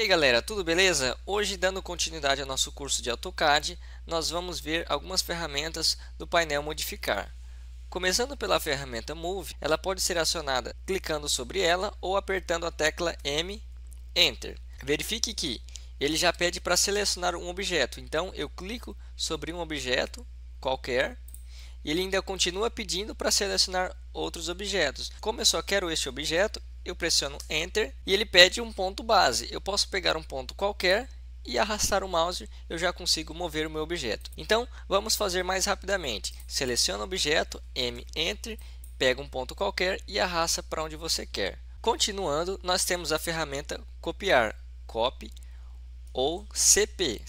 aí galera, tudo beleza? Hoje, dando continuidade ao nosso curso de AutoCAD, nós vamos ver algumas ferramentas do painel Modificar. Começando pela ferramenta Move, ela pode ser acionada clicando sobre ela ou apertando a tecla M, Enter. Verifique que ele já pede para selecionar um objeto, então eu clico sobre um objeto qualquer e ele ainda continua pedindo para selecionar outros objetos. Como eu só quero este objeto, eu pressiono Enter e ele pede um ponto base. Eu posso pegar um ponto qualquer e arrastar o mouse, eu já consigo mover o meu objeto. Então, vamos fazer mais rapidamente. Seleciona o objeto, M, Enter, pega um ponto qualquer e arrasta para onde você quer. Continuando, nós temos a ferramenta Copiar, Copy ou CP,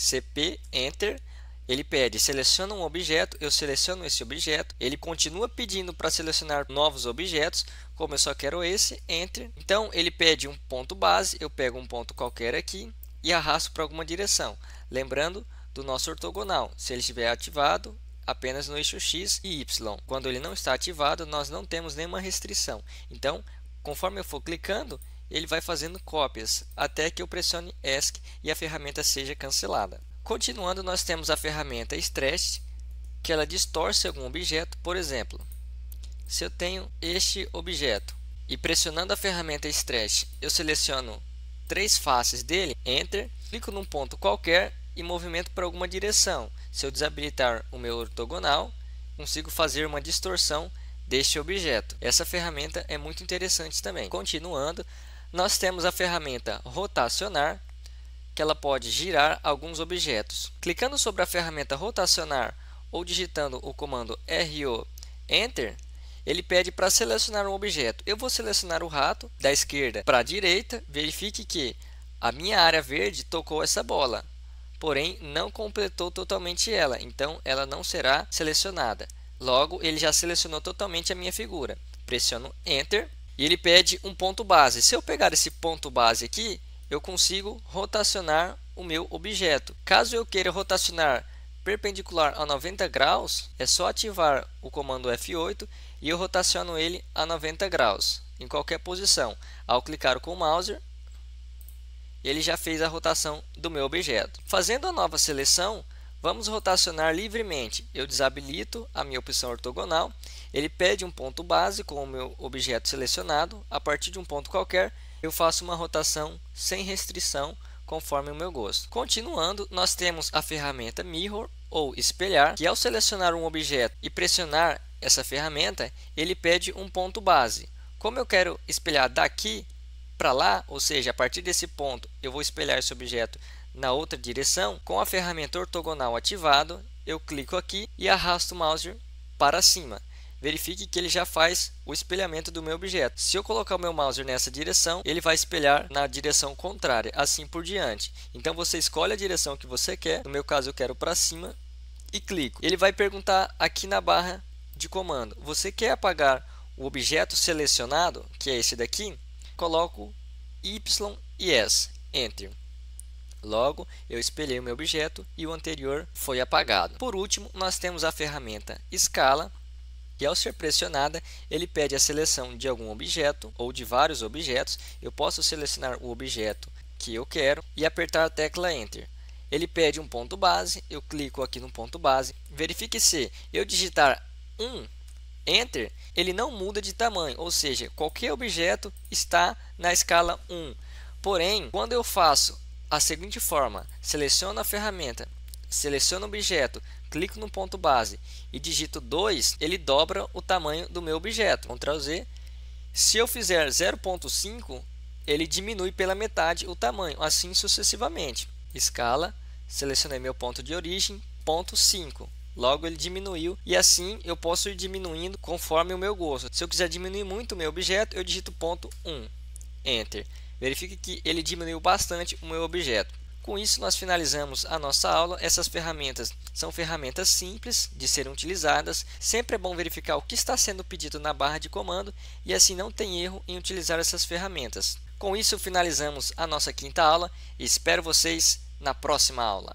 Enter. Ele pede, seleciona um objeto, eu seleciono esse objeto, ele continua pedindo para selecionar novos objetos, como eu só quero esse, Enter. Então, ele pede um ponto base, eu pego um ponto qualquer aqui e arrasto para alguma direção. Lembrando do nosso ortogonal, se ele estiver ativado, apenas no eixo X e Y. Quando ele não está ativado, nós não temos nenhuma restrição. Então, conforme eu for clicando, ele vai fazendo cópias, até que eu pressione ESC e a ferramenta seja cancelada. Continuando, nós temos a ferramenta Stretch, que ela distorce algum objeto. Por exemplo, se eu tenho este objeto e pressionando a ferramenta Stretch, eu seleciono 3 faces dele, Enter, clico num ponto qualquer e movimento para alguma direção. Se eu desabilitar o meu ortogonal, consigo fazer uma distorção deste objeto. Essa ferramenta é muito interessante também. Continuando, nós temos a ferramenta Rotacionar, que ela pode girar alguns objetos. Clicando sobre a ferramenta rotacionar ou digitando o comando RO Enter, ele pede para selecionar um objeto. Eu vou selecionar o rato da esquerda para a direita. Verifique que a minha área verde tocou essa bola, porém não completou totalmente ela, então ela não será selecionada. Logo, ele já selecionou totalmente a minha figura. Pressiono Enter e ele pede um ponto base. Se eu pegar esse ponto base aqui, eu consigo rotacionar o meu objeto. Caso eu queira rotacionar perpendicular a 90 graus, é só ativar o comando F8 e eu rotaciono ele a 90 graus, em qualquer posição. Ao clicar com o mouse, ele já fez a rotação do meu objeto. Fazendo a nova seleção, vamos rotacionar livremente. Eu desabilito a minha opção ortogonal. Ele pede um ponto base com o meu objeto selecionado. A partir de um ponto qualquer, eu faço uma rotação sem restrição, conforme o meu gosto. Continuando, nós temos a ferramenta Mirror ou Espelhar, que ao selecionar um objeto e pressionar essa ferramenta, ele pede um ponto base. Como eu quero espelhar daqui para lá, ou seja, a partir desse ponto eu vou espelhar esse objeto na outra direção, com a ferramenta ortogonal ativado, eu clico aqui e arrasto o mouse para cima. Verifique que ele já faz o espelhamento do meu objeto. Se eu colocar o meu mouse nessa direção, ele vai espelhar na direção contrária, assim por diante. Então você escolhe a direção que você quer, no meu caso eu quero para cima, e clico. Ele vai perguntar aqui na barra de comando, você quer apagar o objeto selecionado, que é esse daqui? Coloco Y e S, Enter. Logo, eu espelhei o meu objeto e o anterior foi apagado. Por último, nós temos a ferramenta Escala, que ao ser pressionada, ele pede a seleção de algum objeto ou de vários objetos. Eu posso selecionar o objeto que eu quero e apertar a tecla Enter. Ele pede um ponto base, eu clico aqui no ponto base. Verifique se eu digitar 1, Enter, ele não muda de tamanho, ou seja, qualquer objeto está na escala 1. Porém, quando eu faço a seguinte forma, seleciono a ferramenta, seleciono o objeto, clico no ponto base e digito 2, ele dobra o tamanho do meu objeto. Ctrl Z. Se eu fizer 0.5, ele diminui pela metade o tamanho, assim sucessivamente. Escala, selecionei meu ponto de origem, ponto 5. Logo ele diminuiu e assim eu posso ir diminuindo conforme o meu gosto. Se eu quiser diminuir muito o meu objeto, eu digito ponto 1, Enter. Verifique que ele diminuiu bastante o meu objeto. Com isso, nós finalizamos a nossa aula. Essas ferramentas são ferramentas simples de serem utilizadas. Sempre é bom verificar o que está sendo pedido na barra de comando e assim não tem erro em utilizar essas ferramentas. Com isso, finalizamos a nossa quinta aula e espero vocês na próxima aula.